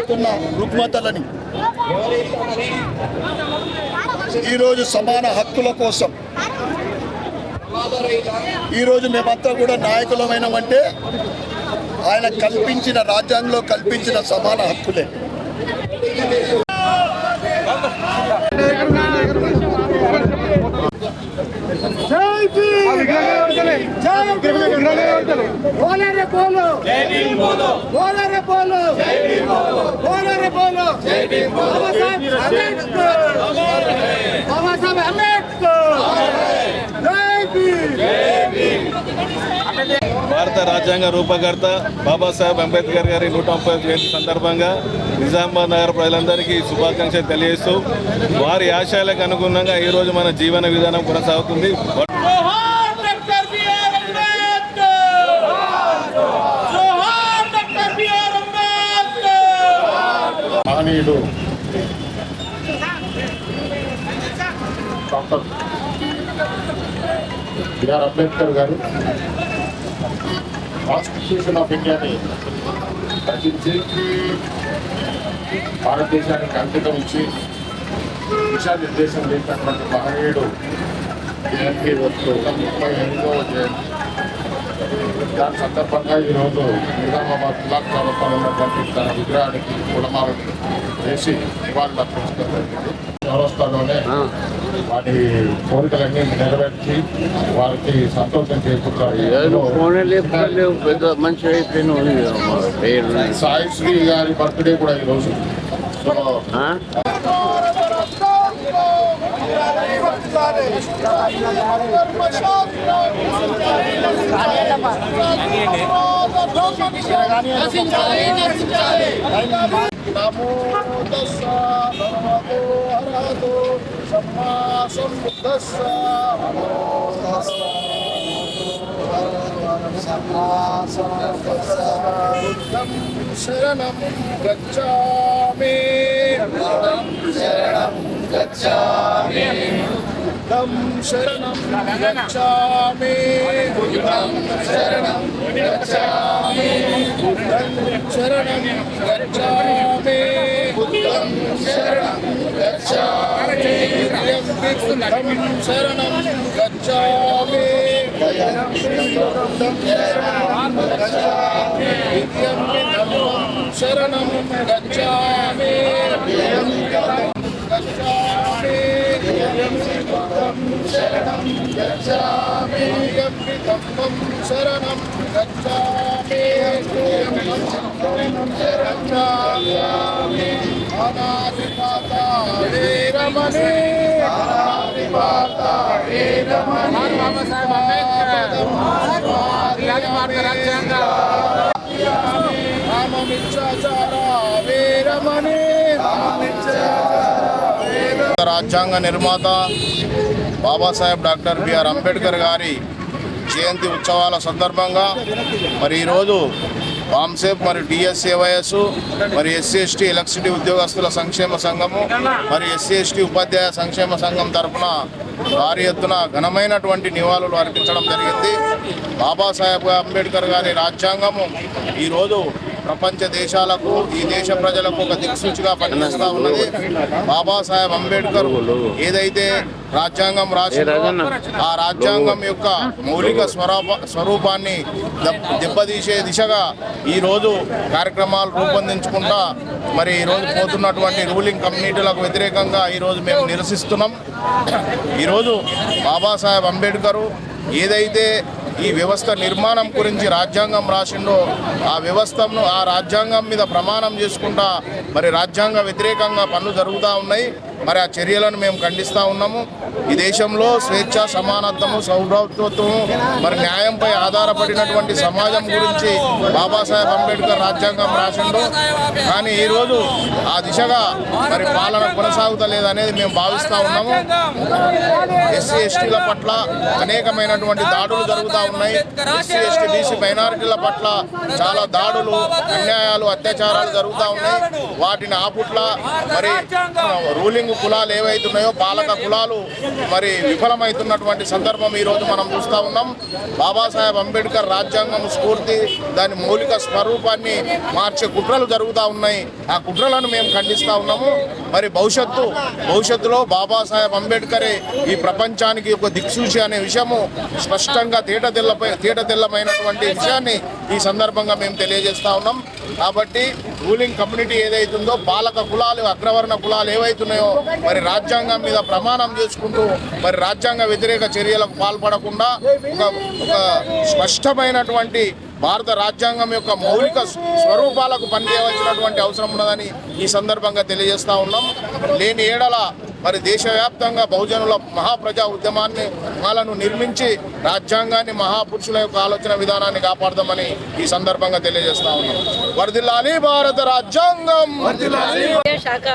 చేస్తున్న రుగ్మతలని ఈరోజు సమాన హక్కుల కోసం ఈరోజు మేమంతా కూడా నాయకులమైనమంటే ఆయన కల్పించిన రాజ్యాంగంలో కల్పించిన సమాన హక్కులే. భారత రాజ్యాంగ రూపకర్త బాబాసాహెబ్ అంబేద్కర్ గారి 130వ జయంతి సందర్భంగా నిజామాబాద్ నగర ప్రజలందరికీ శుభాకాంక్షలు తెలియజేస్తూ వారి ఆశయాలకు అనుగుణంగా ఈరోజు మన జీవన విధానం కొనసాగుతుంది. మహనీయుడు డాక్టర్ బిఆర్ అంబేద్కర్ గారు కాన్స్టిట్యూషన్ ఆఫ్ ఇండియాని రచించి భారతదేశానికి అంకితం ఇచ్చి దిశానిర్దేశం చేసినటువంటి మహనీయుడు జయంతి 35వ జయంతి. దాని సందర్భంగా ఈరోజు నిజామాబాద్ బ్లాక్ చౌరస్తాలో ఉన్నటువంటి తన విగ్రహానికి పూలమాలను వేసి నివాళులు అర్పించడం జరిగింది. చౌరస్తాలోనే వాటి కోరికలన్నీ నెరవేర్చి వారికి సంతోషం చేకూర్చారు. సాయిశ్రీ గారి బర్త్డే కూడా ఈరోజు. నమో తస్స భగవతో అర్హతో సమ్మా సంబుద్ధస్స నమో తస్స బుద్ధం శరణం గచ్ఛామి బుద్ధం శరణం గచ్ఛామి బుద్ధం శరణం గచ్ఛామి బుద్ధం శరణం గచ్ఛామి బుద్ధం శరణం గచ్ఛామి బుద్ధం శరణం గచ్ఛామి బుద్ధం శరణం గచ్ఛామి శరణం గచ్ఛామి శరణం గచ్ఛామి ధమ్మం శరణం గచ్ఛామి అనాదిమాత వీరమణి అనాదిమాత వీరమణి బాబాసాహెబ్ అంబేద్కర్ భారత రాజ్యాంగ వీరమణి రాజ్యాంగ నిర్మాత బాబాసాహెబ్ డాక్టర్ బిఆర్ అంబేద్కర్ గారి జయంతి ఉత్సవాల సందర్భంగా మరి ఈరోజు వామ్సేప్ మరియు డిఎస్ఏవైఎస్ మరి ఎస్సీ ఎస్టీ ఎలక్ట్రిసిటీ ఉద్యోగస్తుల సంక్షేమ సంఘము మరి ఎస్సీ ఎస్టీ ఉపాధ్యాయ సంక్షేమ సంఘం తరఫున భారీ ఎత్తున ఘనమైనటువంటి నివాళులు అర్పించడం జరిగింది. బాబాసాహెబ్ అంబేద్కర్ గారి రాజ్యాంగము ఈరోజు ప్రపంచ దేశాలకు ఈ దేశ ప్రజలకు ఒక దిక్సూచిగా పనిచేస్తూ ఉన్నది. బాబాసాహెబ్ అంబేద్కర్ ఏదైతే రాజ్యాంగం రాసిందో ఆ రాజ్యాంగం యొక్క మౌలిక స్వరూపాన్ని దెబ్బతీసే దిశగా ఈరోజు కార్యక్రమాలు రూపొందించుకుంటా మరి ఈరోజు పోతున్నటువంటి రూలింగ్ కమ్యూనిటీలకు వ్యతిరేకంగా ఈరోజు మేము నిరసిస్తున్నాం. ఈరోజు బాబాసాహెబ్ అంబేద్కర్ ఏదైతే ఈ వ్యవస్థ నిర్మాణం గురించి రాజ్యాంగం రాసిండో ఆ వ్యవస్థను ఆ రాజ్యాంగం మీద ప్రమాణం చేసుకుంటా మరి రాజ్యాంగ వ్యతిరేకంగా పనులు జరుగుతూ ఉన్నాయి. మరి ఆ చర్యలను మేము ఖండిస్తూ ఉన్నాము. ఈ దేశంలో స్వేచ్ఛ, సమానత్వము, సౌభ్రాతృత్వము మరి న్యాయంపై ఆధారపడినటువంటి సమాజం గురించి బాబాసాహెబ్ అంబేద్కర్ రాజ్యాంగం రాసిండు. కానీ ఈరోజు ఆ దిశగా మరి పాలన కొనసాగుతలేదు అనేది మేము భావిస్తూ ఉన్నాము. ఎస్సీ ఎస్టీల పట్ల అనేకమైనటువంటి దాడులు జరుగుతూ ఉన్నాయి. ఎస్సీ ఎస్టీ బీసీ మైనారిటీల పట్ల చాలా దాడులు, అన్యాయాలు, అత్యాచారాలు జరుగుతూ ఉన్నాయి. వాటిని ఆపుట్ల మరి రూలింగ్ రూలింగ్ కులాలు ఏవైతున్నాయో పాలక కులాలు మరి విఫలమవుతున్నటువంటి సందర్భం ఈరోజు మనం చూస్తూ ఉన్నాం. బాబాసాహెబ్ అంబేద్కర్ రాజ్యాంగం స్ఫూర్తి దాని మౌలిక స్వరూపాన్ని మార్చే కుట్రలు జరుగుతూ ఉన్నాయి. ఆ కుట్రలను మేము ఖండిస్తూ ఉన్నాము. మరి భవిష్యత్తులో బాబాసాహెబ్ అంబేద్కరే ఈ ప్రపంచానికి ఒక దిక్సూచి అనే విషయము స్పష్టంగా తేటతెల్లమైనటువంటి విషయాన్ని ఈ సందర్భంగా మేము తెలియజేస్తా ఉన్నాం. కాబట్టి రూలింగ్ కమ్యూనిటీ ఏదైతుందో పాలక కులాలు అగ్రవర్ణ కులాలు ఏవైతున్నాయో మరి రాజ్యాంగం మీద ప్రమాణం చేసుకుంటూ మరి రాజ్యాంగ వ్యతిరేక చర్యలకు పాల్పడకుండా ఒక స్పష్టమైనటువంటి భారత రాజ్యాంగం యొక్క మౌలిక స్వరూపాలకు పనిచేయవలసినటువంటి అవసరం ఉన్నదని ఈ సందర్భంగా తెలియజేస్తా ఉన్నాం. లేని ఏడల మరి దేశవ్యాప్తంగా బహుజనుల మహాప్రజా ఉద్యమాలను నిర్మించి రాజ్యాంగాన్ని మహాపురుషుల యొక్క ఆలోచన విధానాన్ని కాపాడదామని ఈ సందర్భంగా తెలియజేస్తా ఉన్నాం. వర్ధిల్లాలి భారత రాజ్యాంగం. శాఖ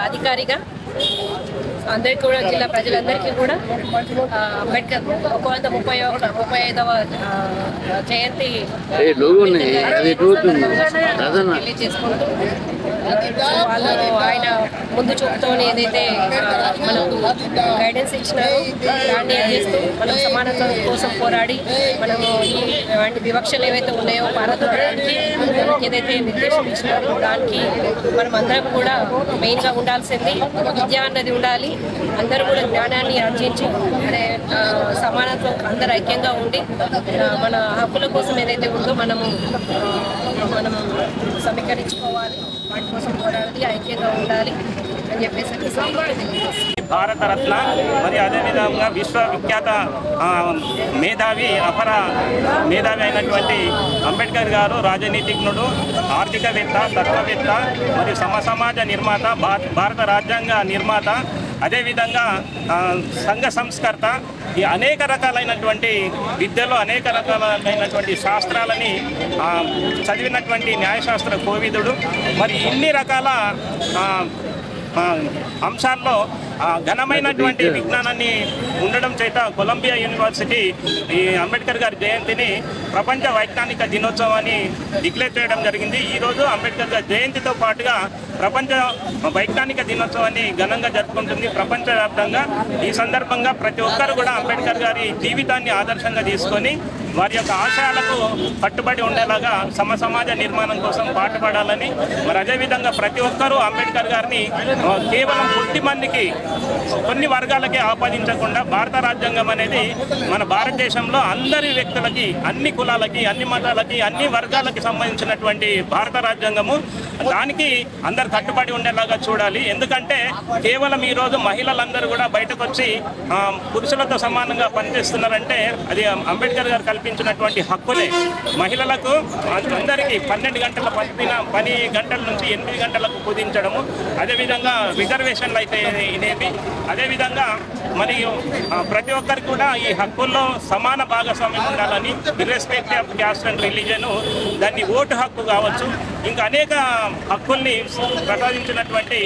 అధికారిగా అందరికీ కూడా జిల్లా ప్రజలందరికీ కూడా అంబేద్కర్ 135వ జయంతి తెలియజేసుకుంటూ వాళ్ళు ఆయన ముందు చూపుతో ఏదైతే మనకు గైడెన్స్ ఇచ్చినారో దాన్ని అందిస్తూ మనం సమానత్వం కోసం పోరాడి మనము ఇలాంటి వివక్షలు ఏవైతే ఉన్నాయో పారదోలడానికి ఏదైతే నిర్దేశం ఇచ్చినారో దానికి మనం అందరం కూడా మెయిన్గా ఉండాల్సింది విద్య అన్నది ఉండాలి. అందరూ కూడా జ్ఞానాన్ని ఆర్జించి సమానత్వం అందరూ ఐక్యంగా ఉండి మన హక్కుల కోసం ఏదైతే ఉందో మనము సమీకరించుకోవాలి, వాటి కోసం పోరాడాలి, ఐక్యంగా ఉండాలి అని చెప్పేసి భారత రత్న మరియు అదేవిధంగా విశ్వవిఖ్యాత అపర మేధావి అయినటువంటి అంబేద్కర్ గారు రాజనీతిజ్ఞుడు, ఆర్థికవేత్త, తత్వవేత్త మరియు సమాజ నిర్మాత, భారత రాజ్యాంగ నిర్మాత, అదేవిధంగా సంఘ సంస్కర్త. ఈ అనేక రకాలైనటువంటి విద్యలో అనేక రకాలైనటువంటి శాస్త్రాలని చదివినటువంటి న్యాయశాస్త్ర కోవిదుడు. మరి ఇన్ని రకాల అంశాల్లో ఘనమైనటువంటి విజ్ఞానాన్ని ఉండడం చేత కొలంబియా యూనివర్సిటీ ఈ అంబేద్కర్ గారి జయంతిని ప్రపంచ వైజ్ఞానిక దినోత్సవాన్ని డిక్లేర్ చేయడం జరిగింది. ఈరోజు అంబేద్కర్ గారి జయంతితో పాటుగా ప్రపంచ వైజ్ఞానిక దినోత్సవాన్ని ఘనంగా జరుపుకుంటుంది ప్రపంచవ్యాప్తంగా. ఈ సందర్భంగా ప్రతి ఒక్కరు కూడా అంబేద్కర్ గారి జీవితాన్ని ఆదర్శంగా తీసుకొని వారి యొక్క ఆశయాలకు కట్టుబడి ఉండేలాగా సమాజ నిర్మాణం కోసం పాటుపడాలని, మరి అదేవిధంగా ప్రతి ఒక్కరూ అంబేద్కర్ గారిని కేవలం కొద్ది మందికి కొన్ని వర్గాలకే ఆపాదించకుండా భారత రాజ్యాంగం అనేది మన భారతదేశంలో అందరి వ్యక్తులకి, అన్ని కులాలకి, అన్ని మతాలకి, అన్ని వర్గాలకి సంబంధించినటువంటి భారత రాజ్యాంగము, దానికి అందరు కట్టుబడి ఉండేలాగా చూడాలి. ఎందుకంటే కేవలం ఈరోజు మహిళలందరూ కూడా బయటకు వచ్చి పురుషులతో సమానంగా పనిచేస్తున్నారంటే అది అంబేద్కర్ గారు కల్పించినటువంటి హక్కులే. మహిళలకు అందరికీ 12 గంటల పని గంటల నుంచి 8 గంటలకు కుదించడము, అదేవిధంగా రిజర్వేషన్లు అయితే ఇనేవి, అదేవిధంగా మరియు ప్రతి ఒక్కరికి కూడా ఈ హక్కుల్లో సమాన భాగస్వామ్యం ఉండాలని, irrespective of caste and religion, దాన్ని ఓటు హక్కు కావచ్చు, ఇంకా అనేక హక్కుల్ని ప్రసాదించినటువంటి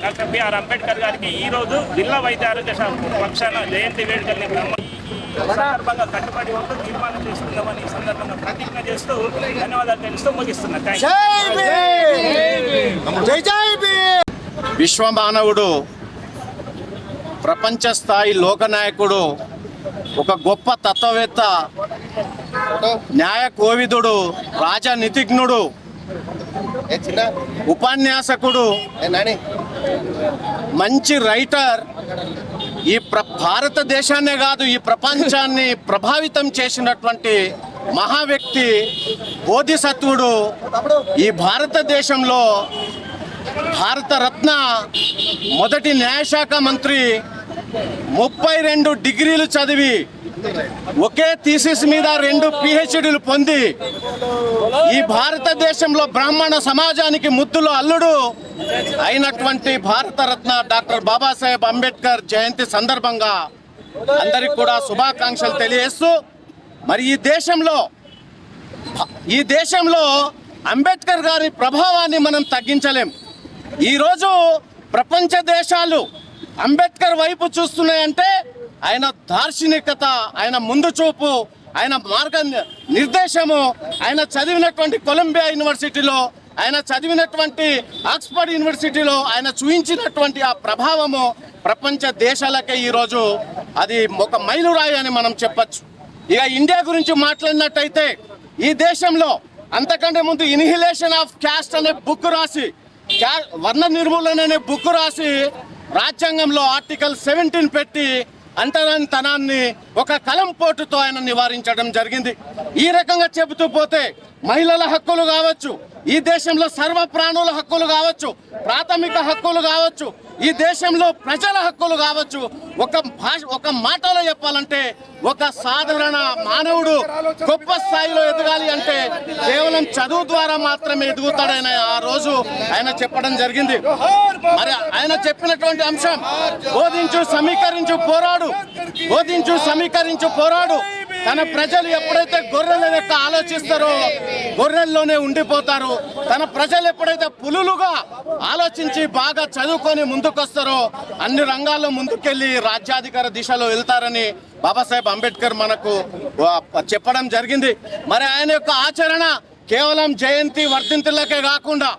డాక్టర్ బిఆర్ అంబేద్కర్ గారికి ఈరోజు జిల్లా వైద్య ఆరోగ్య శాఖ పక్షాన జయంతి వేడుకల్ని సందర్భంగా కట్టుబడి ఉంటూ తీర్మానం చేసుకుందామని ఈ సందర్భంగా ప్రతిజ్ఞ చేస్తూ ధన్యవాదాలు తెలుస్తూ ముగిస్తున్నా. విశ్వమానవుడు, ప్రపంచ స్థాయి లోకనాయకుడు, ఒక గొప్ప తత్వవేత్త, న్యాయ కోవిదుడు, రాజనీతిజ్ఞుడు, ఉపన్యాసకుడు, మంచి రైటర్, ఈ భారతదేశాన్నే కాదు ఈ ప్రపంచాన్ని ప్రభావితం చేసినటువంటి మహా వ్యక్తి, బోధిసత్వుడు, ఈ భారతదేశంలో భారత రత్న, మొదటి న్యాయశాఖ మంత్రి, 32 డిగ్రీలు చదివి ఒకే థీసిస్ మీద 2 PhDలు పొంది ఈ భారతదేశంలో బ్రాహ్మణ సమాజానికి ముద్దులో అల్లుడు అయినటువంటి భారతరత్న డాక్టర్ బాబాసాహెబ్ అంబేద్కర్ జయంతి సందర్భంగా అందరికి కూడా శుభాకాంక్షలు తెలియజేస్తూ, మరి ఈ దేశంలో అంబేద్కర్ గారి ప్రభావాన్ని మనం తగ్గించలేం. ఈరోజు ప్రపంచ దేశాలు అంబేద్కర్ వైపు చూస్తున్నాయంటే ఆయన దార్శనికత, ఆయన ముందు చూపు, ఆయన మార్గ నిర్దేశము, ఆయన చదివినటువంటి కొలంబియా యూనివర్సిటీలో ఆయన చదివినటువంటి ఆక్స్ఫర్డ్ యూనివర్సిటీలో ఆయన చూపించినటువంటి ఆ ప్రభావము ప్రపంచ దేశాలకే ఈరోజు అది ఒక మైలురాయి అని మనం చెప్పచ్చు. ఇక ఇండియా గురించి మాట్లాడినట్టయితే ఈ దేశంలో అంతకంటే ముందు ఇన్హిలేషన్ ఆఫ్ క్యాస్ట్ అనే బుక్ రాసి, వర్ణ నిర్మూలన అనే బుక్ రాసి రాజ్యాంగంలో ఆర్టికల్ 17 పెట్టి అంటరానితనాన్ని ఒక కలంపోటుతో ఆయన నివారించడం జరిగింది. ఈ రకంగా చెబుతూ పోతే మహిళల హక్కులు కావచ్చు, ఈ దేశంలో సర్వ ప్రాణుల హక్కులు కావచ్చు, ప్రాథమిక హక్కులు కావచ్చు, ఈ దేశంలో ప్రజల హక్కులు కావచ్చు, ఒక మాటలో చెప్పాలంటే ఒక సాధారణ మానవుడు గొప్ప స్థాయిలో ఎదగాలి అంటే కేవలం చదువు ద్వారా మాత్రమే ఎదుగుతాడని ఆ రోజు ఆయన చెప్పడం జరిగింది. మరి ఆయన చెప్పినటువంటి అంశం బోధించు సమీకరించు పోరాడు, బోధించు సమీకరించు పోరాడు. తన ప్రజలు ఎప్పుడైతే గొర్రెల లెక్క ఆలోచిస్తారో గొర్రెల్లోనే ఉండిపోతారు. తన ప్రజలు ఎప్పుడైతే పులులుగా ఆలోచించి బాగా చదువుకొని ముందుకొస్తారో అన్ని రంగాల్లో ముందుకెళ్ళి రాజ్యాధికార దిశలో వెళ్తారని బాబాసాహెబ్ అంబేద్కర్ మనకు చెప్పడం జరిగింది. మరి ఆయన యొక్క ఆచరణ కేవలం జయంతి వర్ధంతులకే కాకుండా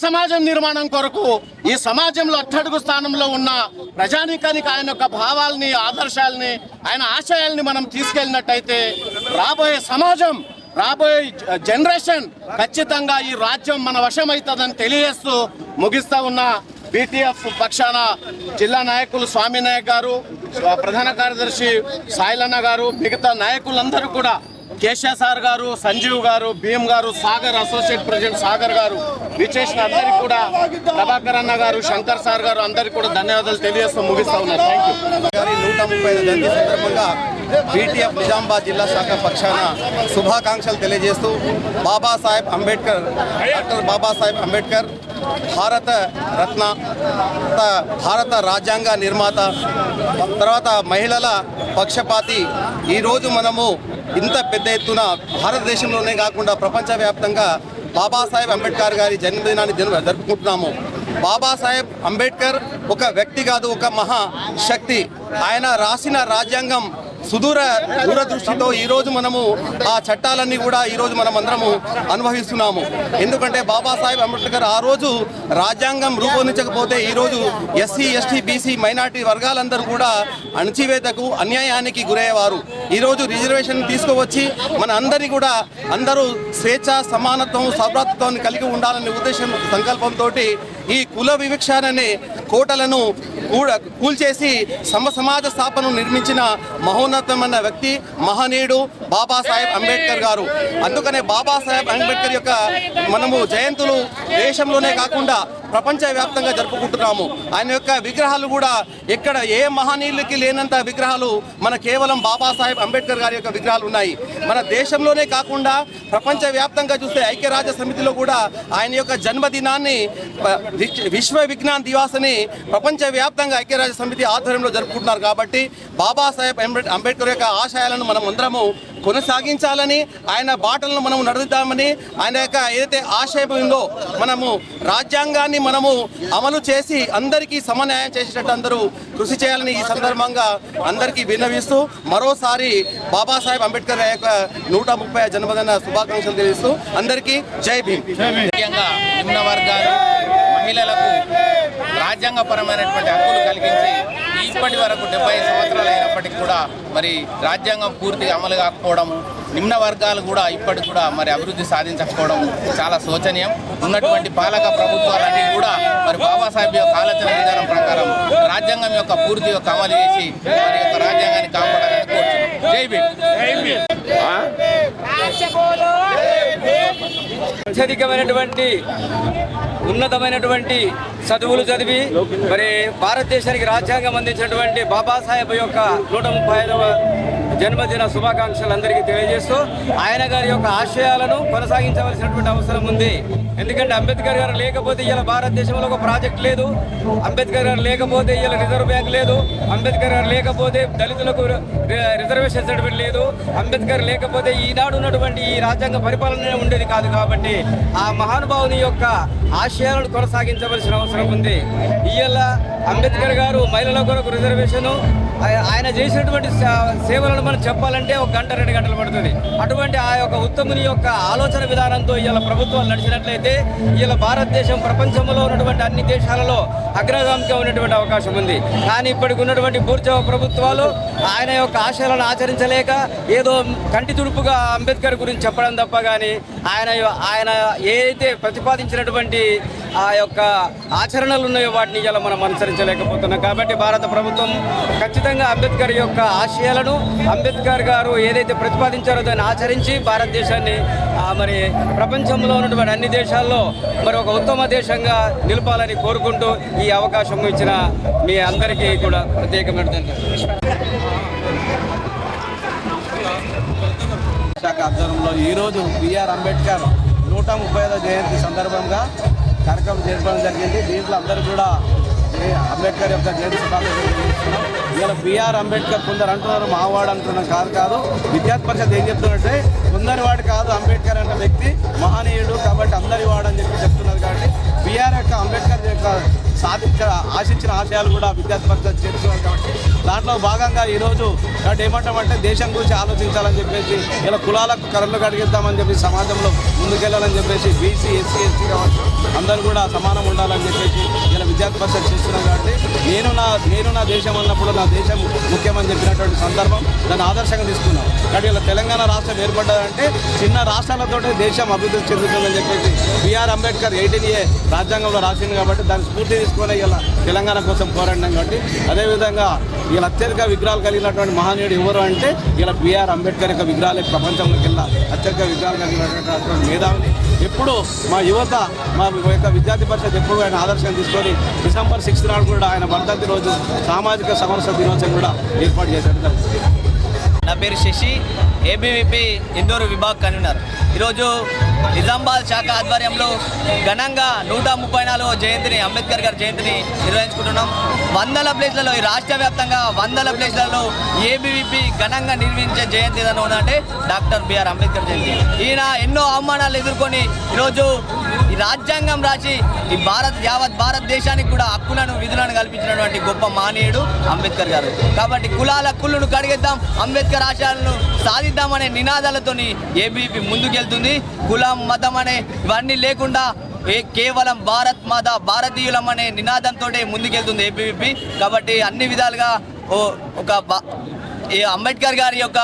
సమాజం నిర్మాణం కొరకు ఈ సమాజంలో అట్టడుగు స్థానంలో ఉన్న ప్రజానీకానికి ఆయన యొక్క భావాల్ని, ఆదర్శాలని, ఆయన ఆశయాల్ని మనం తీసుకెళ్ళినట్టయితే రాబోయే సమాజం, రాబోయే జనరేషన్ ఖచ్చితంగా ఈ రాజ్యం మన వశమవుతుందని తెలియజేస్తూ ముగిస్తా ఉన్న బీటీఎఫ్ పక్షాన జిల్లా నాయకులు స్వామినాయక్ గారు, ప్రధాన కార్యదర్శి సాయిలన్న గారు, మిగతా నాయకులందరూ కూడా, కేశవ సార్ గారు, సంజీవ్ గారు, భీమ్ గారు, సాగర్ అసోసియేట్ ప్రెసిడెంట్ సాగర్ గారు విచేసిన అందరికీ కూడా, ప్రభాకర్ అన్న గారు, శంకర్ సార్ గారు అందరికీ కూడా ధన్యవాదాలు తెలియజేస్తూ ముగిస్తా ఉన్నారు. Thank you. 135 జయంతి సందర్భంగా బీటీఎఫ్ నిజామాబాద్ జిల్లా శాఖ పక్షాన శుభాకాంక్షలు తెలియజేస్తూ బాబాసాహెబ్ అంబేద్కర్, డాక్టర్ బాబాసాహెబ్ అంబేద్కర్ భారత రత్న, భారత రాజ్యాంగ నిర్మాత, తర్వాత మహిళల పక్షపాతి. ఈరోజు మనము ఇంత పెద్ద ఎత్తున భారతదేశంలోనే కాకుండా ప్రపంచవ్యాప్తంగా బాబాసాహెబ్ అంబేద్కర్ గారి జన్మదినాన్ని జరుపుకుంటున్నాము. బాబాసాహెబ్ అంబేద్కర్ ఒక వ్యక్తి కాదు, ఒక మహాశక్తి. ఆయన రాసిన రాజ్యాంగం దూరదృష్టితో ఈరోజు మనము ఆ చట్టాలన్నీ కూడా ఈరోజు మనం అందరము అనుభవిస్తున్నాము. ఎందుకంటే బాబాసాహెబ్ అంబేద్కర్ ఆ రోజు రాజ్యాంగం రూపొందించకపోతే ఈరోజు ఎస్సీ, ఎస్టీ, బీసీ, మైనార్టీ వర్గాలందరూ కూడా అణచివేతకు, అన్యాయానికి గురయ్యేవారు. ఈరోజు రిజర్వేషన్ తీసుకువచ్చి మన అందరినీ కూడా అందరూ స్వేచ్ఛ, సమానత్వం, సౌభ్రాతృత్వాన్ని కలిగి ఉండాలనే ఉద్దేశం, సంకల్పంతో ఈ కుల వివక్షాలనే కోటలను కూల్చేసి సమాజ స్థాపన నిర్మించిన మహోన్నతమైన వ్యక్తి, మహనీయుడు బాబాసాహెబ్ అంబేద్కర్ గారు. అందుకనే బాబాసాహెబ్ అంబేద్కర్ యొక్క మనము జయంతులు దేశంలోనే కాకుండా ప్రపంచవ్యాప్తంగా జరుపుకుంటున్నాము. ఆయన యొక్క విగ్రహాలు కూడా ఎక్కడ ఏ మహనీయులకి లేనంత విగ్రహాలు మన కేవలం బాబాసాహెబ్ అంబేద్కర్ గారి యొక్క విగ్రహాలు ఉన్నాయి. మన దేశంలోనే కాకుండా ప్రపంచవ్యాప్తంగా చూస్తే ఐక్యరాజ్య సమితిలో కూడా ఆయన యొక్క జన్మదినాన్ని, విశ్వ విజ్ఞాన్ దివాస్ అని ప్రపంచవ్యాప్తంగా ఐక్యరాజ్య సమితి ఆధ్వర్యంలో జరుపుకుంటున్నారు. కాబట్టి బాబాసాహెబ్ అంబేద్కర్ యొక్క ఆశయాలను మనం అందరము కొనసాగించాలని, ఆయన బాటలను మనం నడుద్దామని, ఆయన యొక్క ఏదైతే ఆశయం ఉందో మనము రాజ్యాంగాన్ని మనము అమలు చేసి అందరికీ సమన్యాయం చేసేటట్టు అందరూ కృషి చేయాలని ఈ సందర్భంగా అందరికీ విన్నవిస్తూ మరోసారి బాబాసాహెబ్ అంబేద్కర్ యొక్క 130వ జన్మదిన శుభాకాంక్షలు తెలియజేస్తూ అందరికీ జై భీమ్. ముఖ్యంగా నిమ్న వర్గాలు, మహిళలకు రాజ్యాంగపరమైనటువంటి హక్కులు కలిగించి ఇప్పటి వరకు 70 సంవత్సరాలు అయినప్పటికీ కూడా మరి రాజ్యాంగం పూర్తిగా అమలు కాకపోవడం, నిమ్న వర్గాలు కూడా ఇప్పటికి కూడా మరి అభివృద్ధి సాధించకపోవడం చాలా శోచనీయం. ఉన్నటువంటి పాలక ప్రభుత్వాలన్నీ కూడా మరి బాబాసాహెబ్ యొక్క ఆలోచన విధానం ప్రకారం రాజ్యాంగం యొక్క పూర్తి యొక్క అమలు చేసి వారి యొక్క రాజ్యాంగాన్ని కాపాడాలని కోరుతున్నాం. జై భీమ్. అత్యధికమైనటువంటి ఉన్నతమైనటువంటి చదువులు చదివి మరి భారతదేశానికి రాజ్యాంగం అందించినటువంటి బాబాసాహెబ్ యొక్క 135వ జన్మదిన శుభాకాంక్షలు అందరికీ తెలియజేస్తూ ఆయన గారి యొక్క ఆశయాలను కొనసాగించవలసినటువంటి అవసరం ఉంది. ఎందుకంటే అంబేద్కర్ గారు లేకపోతే ఇలా భారతదేశంలో ఒక ప్రాజెక్ట్ లేదు, అంబేద్కర్ గారు లేకపోతే ఇలా రిజర్వ్ బ్యాంక్ లేదు, అంబేద్కర్ గారు లేకపోతే దళితులకు రిజర్వేషన్ సర్టిఫికేట్ లేదు, అంబేద్కర్ లేకపోతే ఈనాడు ఉన్నటువంటి ఈ రాజ్యాంగ పరిపాలన ఉండేది కాదు. కాబట్టి ఆ మహానుభావుని యొక్క ఆశయాలను కొనసాగించవలసిన అవసరం ఉంది. ఇవాళ అంబేద్కర్ గారు మహిళల కొరకు రిజర్వేషను, ఆయన చేసినటువంటి సేవలను మనం చెప్పాలంటే 1 గంట 2 గంటలు పడుతుంది. అటువంటి ఆ యొక్క ఉత్తముని యొక్క ఆలోచన విధానంతో ఇలా ప్రభుత్వాలు నడిచినట్లయితే ఇలా భారతదేశం ప్రపంచంలో ఉన్నటువంటి అన్ని దేశాలలో అగ్రగామిగా ఉన్నటువంటి అవకాశం ఉంది. కానీ ఇప్పటికి ఉన్నటువంటి బూర్జవ ప్రభుత్వాలు ఆయన యొక్క ఆశయాలను ఆచరించలేక ఏదో కంటి తుడుపుగా అంబేద్కర్ గురించి చెప్పడం తప్ప కానీ ఆయన ఏదైతే ప్రతిపాదించినటువంటి ఆ యొక్క ఆచరణలు ఉన్నాయో వాటిని ఇలా మనం అనుసరించలేకపోతున్నాం. కాబట్టి భారత ప్రభుత్వం ఖచ్చితంగా అంబేద్కర్ యొక్క ఆశయాలను అంబేద్కర్ గారు ఏదైతే ప్రతిపాదించారో దాన్ని ఆచరించి భారతదేశాన్ని మరి ప్రపంచంలో ఉన్నటువంటి అన్ని దేశాల్లో మరి ఒక ఉత్తమ దేశంగా నిలపాలని కోరుకుంటూ ఈ అవకాశం ఇచ్చిన మీ అందరికీ కూడా ప్రత్యేకమైన శాఖ ఆధ్వర్యంలో ఈరోజు బిఆర్ అంబేద్కర్ 135వ జయంతి సందర్భంగా కార్యక్రమం జరపడం జరిగింది. దీంట్లో అందరూ కూడా అంబేద్కర్ యొక్క జయంతి శుభాకాంక్షలు తెలియజేస్తున్నాం. ఇలా బిఆర్ అంబేద్కర్ కొందరు అంటున్నారు మావాడు అంటున్నాం. కాదు విద్యార్థి పరిషత్ ఏం చెప్తున్నట్టే కొందరి వాడు కాదు, అంబేద్కర్ అనే వ్యక్తి మహనీయుడు కాబట్టి అందరి వాడు అని చెప్తున్నారు. కాబట్టి బిఆర్ యొక్క అంబేద్కర్ యొక్క ఆశించిన ఆశయాలు కూడా విద్యార్థి పరిషత్ చేస్తున్నారు. కాబట్టి దాంట్లో భాగంగా ఈరోజు కాబట్టి ఏమంటామంటే దేశం గురించి ఆలోచించాలని చెప్పేసి ఇలా కులాలకు కర్రలు కడిగిద్దామని చెప్పి సమాజంలో ముందుకెళ్ళాలని చెప్పేసి బీసీ ఎస్సీ ఎస్టీ కావచ్చు అందరూ కూడా సమానం ఉండాలని చెప్పేసి ఇలా విద్యార్థి పరిషత్ చేస్తున్నాం. కాబట్టి నేను నా దేశం అన్నప్పుడు నా దేశం ముఖ్యమని చెప్పినటువంటి సందర్భం దాన్ని ఆదర్శంగా తీసుకున్నాం. కాబట్టి ఇలా తెలంగాణ రాష్ట్రం ఏర్పడ్డదంటే చిన్న రాష్ట్రాలతోటే దేశం అభివృద్ధి చెందుతుందని చెప్పేసి బిఆర్ అంబేద్కర్ 18A రాజ్యాంగంలో రాసింది. కాబట్టి దాన్ని స్ఫూర్తి తీసుకుని ఇలా తెలంగాణ కోసం పోరాడినాం. కాబట్టి అదేవిధంగా ఇలా అత్యధిక విగ్రహాలు కలిగినటువంటి మహనీయుడు ఎవరు అంటే ఇలా బిఆర్ అంబేద్కర్ యొక్క విగ్రహాలు ప్రపంచంలోకి వెళ్ళా అత్యధిక విగ్రహాలు కలిగినటువంటి మేధావిని ఎప్పుడు మా యువత మా యొక్క విద్యార్థి పరిషత్ ఎప్పుడు ఆయన ఆదర్శం తీసుకొని December 6th నాడు కూడా ఆయన వర్ధంతి రోజు సామాజిక సమరస దినోత్సవం కూడా ఏర్పాటు చేశారు. నా పేరు శశి, ఏబీవీపీ ఇందూరు విభాగ్ కన్వీనర్. ఈరోజు నిజామాబాద్ శాఖ ఆధ్వర్యంలో ఘనంగా 134వ జయంతిని అంబేద్కర్ గారి జయంతిని నిర్వహించుకుంటున్నాం. 100 ప్లేస్లలో ఈ రాష్ట్ర వ్యాప్తంగా 100 ప్లేస్లలో ఏబీవీపీ ఘనంగా నిర్వహించే జయంతి ఏదైనా ఉందంటే డాక్టర్ బిఆర్ అంబేద్కర్ జయంతి. ఈయన ఎన్నో అవమానాలు ఎదుర్కొని ఈరోజు ఈ రాజ్యాంగం రాసి ఈ యావత్ భారతదేశానికి కూడా హక్కులను విధులను కల్పించినటువంటి గొప్ప మహనీయుడు అంబేద్కర్ గారు. కాబట్టి కులాల హక్కులను కడిగేద్దాం, అంబేద్కర్ ఆశయాలను సాధిద్దామనే నినాదాలతోని ఏబీవీపీ ముందుకెళ్తుంది. కులం మతం అనే ఇవన్నీ లేకుండా కేవలం భారత్ మాత భారతీయులం అనే నినాదంతో ముందుకెళ్తుంది ఏబీవీపీ. కాబట్టి అన్ని విధాలుగా అంబేద్కర్ గారి యొక్క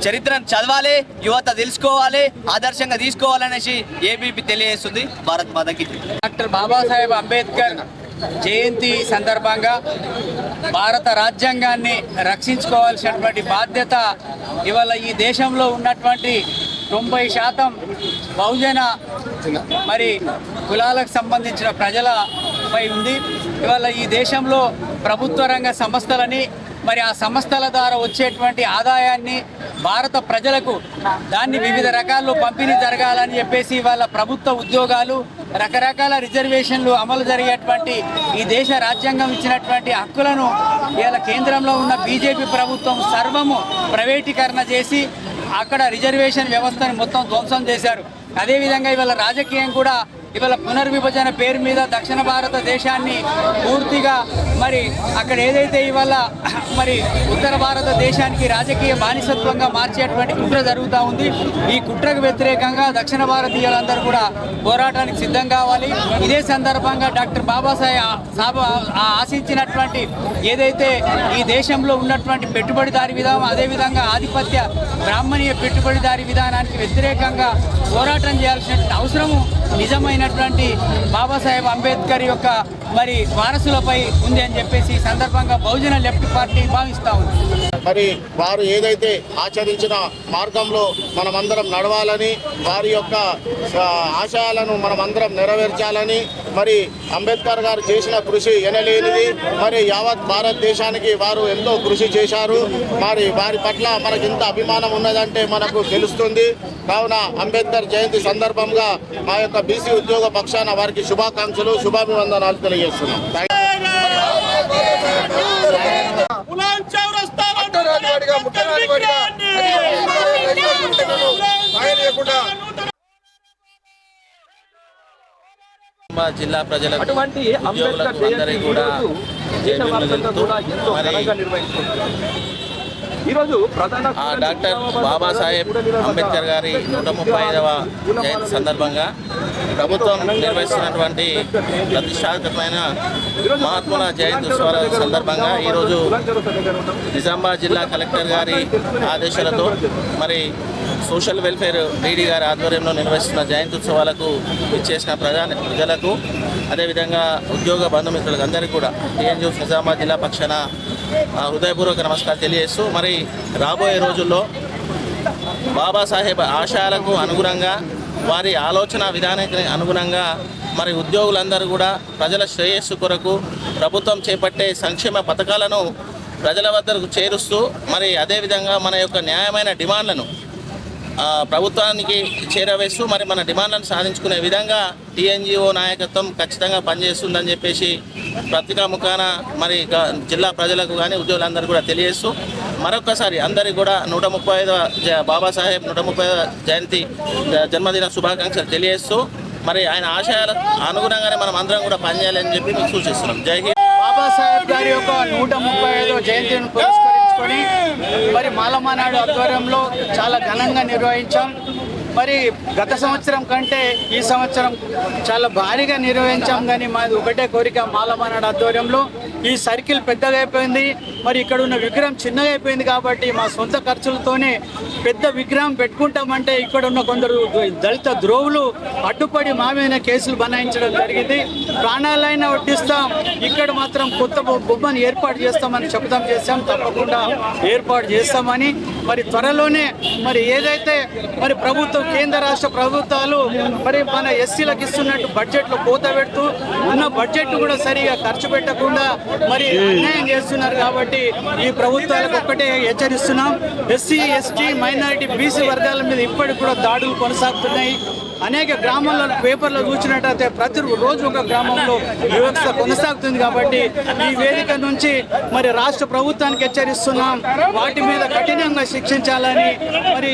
చరిత్రను చదవాలి, యువత తెలుసుకోవాలి, ఆదర్శంగా తీసుకోవాలనేసి ఏబీవీపీ తెలియజేస్తుంది. భారత్ మాతకి. డాక్టర్ బాబాసాహెబ్ అంబేద్కర్ జయంతి సందర్భంగా భారత రాజ్యాంగాన్ని రక్షించుకోవాల్సినటువంటి బాధ్యత ఇవాళ ఈ దేశంలో ఉన్నటువంటి 90% బహుజన మరి కులాలకు సంబంధించిన ప్రజలపై ఉంది. ఇవాళ ఈ దేశంలో ప్రభుత్వ రంగ సంస్థలని మరి ఆ సంస్థల ద్వారా వచ్చేటువంటి ఆదాయాన్ని భారత ప్రజలకు దాన్ని వివిధ రకాల్లో పంపిణీ జరగాలని చెప్పేసి వాళ్ళ ప్రభుత్వ ఉద్యోగాలు రకరకాల రిజర్వేషన్లు అమలు జరిగేటువంటి ఈ దేశ రాజ్యాంగం ఇచ్చినటువంటి హక్కులను ఇవాళ కేంద్రంలో ఉన్న బీజేపీ ప్రభుత్వం సర్వము ప్రైవేటీకరణ చేసి అక్కడ రిజర్వేషన్ వ్యవస్థను మొత్తం ధ్వంసం చేశారు. అదేవిధంగా ఇవాళ రాజకీయం కూడా ఇవాళ పునర్విభజన పేరు మీద దక్షిణ భారతదేశాన్ని పూర్తిగా మరి అక్కడ ఏదైతే ఇవాళ మరి ఉత్తర భారతదేశానికి రాజకీయ బానిసత్వంగా మార్చేటువంటి కుట్ర జరుగుతూ ఉంది. ఈ కుట్రకు వ్యతిరేకంగా దక్షిణ భారతీయులందరూ కూడా పోరాటానికి సిద్ధం కావాలి. ఇదే సందర్భంగా డాక్టర్ బాబాసాహెబ్ ఆశించినటువంటి ఏదైతే ఈ దేశంలో ఉన్నటువంటి పెట్టుబడిదారీ విధానం, అదేవిధంగా ఆధిపత్య బ్రాహ్మణీయ పెట్టుబడిదారీ విధానానికి వ్యతిరేకంగా పోరాటం చేయాల్సినటువంటి అవసరము నిజమైనటువంటి బాబాసాహెబ్ అంబేద్కర్ యొక్క మరి వారసులపై ఉంది అని చెప్పేసి ఈ సందర్భంగా బహుజన లెఫ్ట్ పార్టీ భావిస్తూ ఉంది. మరి వారు ఏదైతే ఆచరించిన మార్గంలో మనమందరం నడవాలని, వారి యొక్క ఆశయాలను మనమందరం నెరవేర్చాలని, మరి అంబేద్కర్ గారు చేసిన కృషి ఎనలేనిది. మరి యావత్ భారతదేశానికి వారు ఎంతో కృషి చేశారు. మరి వారి పట్ల మనకి ఎంత అభిమానం ఉన్నదంటే మనకు తెలుస్తుంది. కావున అంబేద్కర్ జయంతి సందర్భంగా మా యొక్క బీసీ ఉద్యోగ పక్షాన వారికి శుభాకాంక్షలు, శుభాభివందనాలు తెలియజేస్తున్నాం. జిల్లా ప్రజలకు అటువంటి అంబేద్కర్ ఉద్యోగులకు అందరికీ జయంతి కూడా దేశవ్యాప్తంగా కూడా ఎంతో ఘనంగా నిర్వహించుకుంటున్నారు. ఈరోజు ప్రధాన డాక్టర్ బాబాసాహెబ్ అంబేద్కర్ గారి 135వ జయంతి సందర్భంగా ప్రభుత్వం నిర్వహిస్తున్నటువంటి ప్రతిష్టాత్మకమైన మహాత్ముల జయంతి ఉత్సవాల సందర్భంగా ఈరోజు నిజామాబాద్ జిల్లా కలెక్టర్ గారి ఆదేశాలతో మరి సోషల్ వెల్ఫేర్ డీడీ గారి ఆధ్వర్యంలో నిర్వహిస్తున్న జయంతి ఉత్సవాలకు ఇచ్చేసిన ప్రజలకు అదేవిధంగా ఉద్యోగ బంధుమిత్రులకు అందరికీ కూడా టీఎన్యూస్ నిజామాబాద్ జిల్లా పక్షాన హృదయపూర్వక నమస్కారం తెలియజేస్తూ మరి రాబోయే రోజుల్లో బాబాసాహెబ్ ఆశయాలకు అనుగుణంగా వారి ఆలోచన విధానానికి అనుగుణంగా మరి ఉద్యోగులందరూ కూడా ప్రజల శ్రేయస్సు కొరకు ప్రభుత్వం చేపట్టే సంక్షేమ పథకాలను ప్రజల వద్దకు చేరుస్తూ మరి అదేవిధంగా మన యొక్క న్యాయమైన డిమాండ్లను ప్రభుత్వానికి చేరవేస్తూ మరి మన డిమాండ్లను సాధించుకునే విధంగా టీఎన్జిఓ నాయకత్వం ఖచ్చితంగా పనిచేస్తుందని చెప్పేసి పత్రికా ముఖాన మరి జిల్లా ప్రజలకు కానీ ఉద్యోగులందరూ కూడా తెలియజేస్తూ మరొకసారి అందరికీ కూడా 135వ బాబాసాహెబ్ 135వ జయంతి జన్మదిన శుభాకాంక్షలు తెలియజేస్తూ మరి ఆయన ఆశయాల అనుగుణంగానే మనం అందరం కూడా పనిచేయాలని చెప్పి మీకు సూచిస్తున్నాం. జై హింద్. బాబాసాహెబ్ గారి యొక్క 135వ జయంతిని పురస్కరించుకొని మరి మాలమానాడు ఆధ్వర్యంలో చాలా ఘనంగా నిర్వహించాం. మరి గత సంవత్సరం కంటే ఈ సంవత్సరం చాలా భారీగా నిర్వహించాం. కానీ మాది ఒకటే కోరిక, మాలమానాడు ఆధ్వర్యంలో ఈ సర్కిల్ పెద్దగా అయిపోయింది, మరి ఇక్కడ ఉన్న విగ్రహం చిన్నగా అయిపోయింది కాబట్టి మా సొంత ఖర్చులతోనే పెద్ద విగ్రహం పెట్టుకుంటామంటే ఇక్కడ ఉన్న కొందరు దళిత ద్రోవులు అడ్డుపడి మా మీద కేసులు బనాయించడం జరిగింది. ప్రాణాలైనా వడ్డిస్తాం, ఇక్కడ మాత్రం కొత్త బొమ్మను ఏర్పాటు చేస్తామని చేశాం. తప్పకుండా ఏర్పాటు చేస్తామని మరి త్వరలోనే మరి ఏదైతే మరి ప్రభుత్వం కేంద్ర రాష్ట్ర ప్రభుత్వాలు మరి మన ఎస్సీలకు ఇస్తున్నట్టు బడ్జెట్లో కోత పెడుతూ ఉన్న బడ్జెట్ కూడా సరిగా ఖర్చు పెట్టకుండా మరి అన్యాయం చేస్తున్నారు. కాబట్టి ఈ ప్రభుత్వాలకు ఒక్కటే హెచ్చరిస్తున్నాం, ఎస్సీ ఎస్టీ మైనారిటీ బీసీ వర్గాల మీద ఇప్పటికి కూడా దాడులు కొనసాగుతున్నాయి. అనేక గ్రామాల్లో పేపర్లో చూసినట్టయితే ప్రతిరోజు ఒక గ్రామంలో వివక్ష కొనసాగుతుంది. కాబట్టి ఈ వేదిక నుంచి మరి రాష్ట్ర ప్రభుత్వానికి హెచ్చరిస్తున్నాం, వాటి మీద కఠినంగా శిక్షించాలని, మరి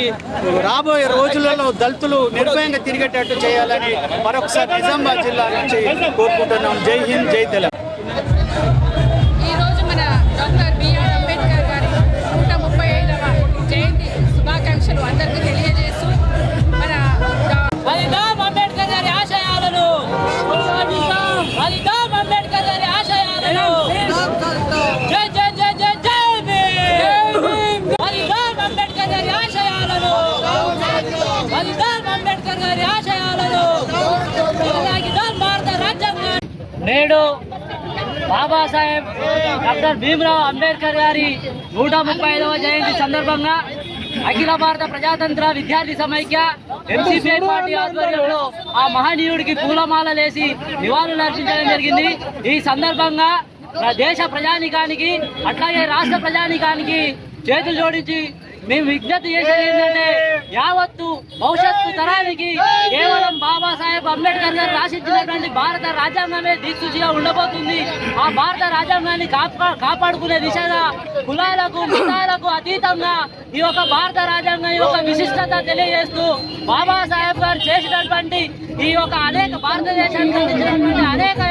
రాబోయే రోజులలో దళితులు నిర్భయంగా తిరిగేటట్టు చేయాలని మరొకసారి నిజామాబాద్ జిల్లా నుంచి కోరుకుంటున్నాం. జై హింద్, జై తెలంగాణ. ఈరోజు మన డాక్టర్ బిఆర్ అంబేద్కర్ గారి 135వ జయంతి శుభాకాంక్షలు అందరికీ తెలియజేస్తూ మన అంబేద్కర్ గారి ఆశయాలను అంబేద్కర్ గారి ఆశయాలను జై జై జై జై జై అంబేద్కర్ గారి ఆశయాలను అంబేద్కర్ గారి ఆశయాలను భారత రాజ్యాంగం. నేడు బాబాసాహెబ్ డాక్టర్ భీమ్రావ్ అంబేద్కర్ గారి 135వ జయంతి సందర్భంగా అఖిల భారత ప్రజాతంత్ర విద్యార్థి సమైక్య ఎంసీపీఐ పార్టీ ఆధ్వర్యంలో ఆ మహనీయుడికి పూలమాలలేసి నివాళులు అర్పించడం జరిగింది. ఈ సందర్భంగా దేశ ప్రజానికానికి అట్లాగే రాష్ట్ర ప్రజానికానికి చేతులు జోడించి మేము విజ్ఞప్తి చేసేది ఏంటంటే యావత్తు భవిష్యత్తు తరానికి కేవలం బాబాసాహెబ్ అంబేద్కర్ గారు రాసిచ్చినటువంటి భారత రాజ్యాంగమే దిక్సూచిగా ఉండబోతుంది. ఆ భారత రాజ్యాంగాన్ని కాపాడుకునే దిశగా కులాలకు మతాలకు అతీతంగా ఈ యొక్క భారత రాజ్యాంగం యొక్క విశిష్టత తెలియజేస్తూ బాబాసాహెబ్ గారు చేసినటువంటి ఈ యొక్క అనేక భారతదేశానికి అందించినటువంటి అనేక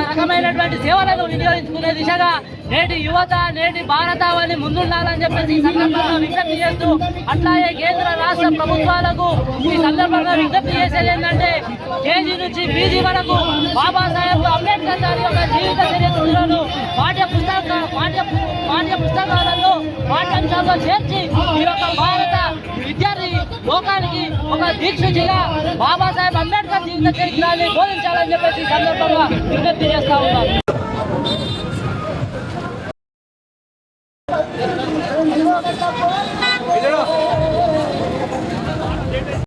రకమైనటువంటి సేవలను వినియోగించుకునే దిశగా నేటి యువత నేటి భారతావని ముందుండాలని చెప్పేసి ఈ సందర్భంగా విజ్ఞప్తి చేస్తూ, అట్లాగే కేంద్ర రాష్ట్ర ప్రభుత్వాలకు ఈ సందర్భంగా విజ్ఞప్తి చేసేది ఏంటంటే కేజీ నుంచి పీజీ వరకు బాబాసాహెబ్ అంబేద్కర్ గారి యొక్క జీవిత చరిత్రలను పాఠ్య పుస్తకాలలో పాఠ్యాంశాల్లో చేర్చి ఈ యొక్క భారత విద్యార్థి లోకానికి ఒక దీక్షగా బాబాసాహెబ్ అంబేద్కర్ జీవిత చరిత్రాన్ని బోధించాలని చెప్పేసి ఈ సందర్భంగా విజ్ఞప్తి చేస్తా ఉన్నాను.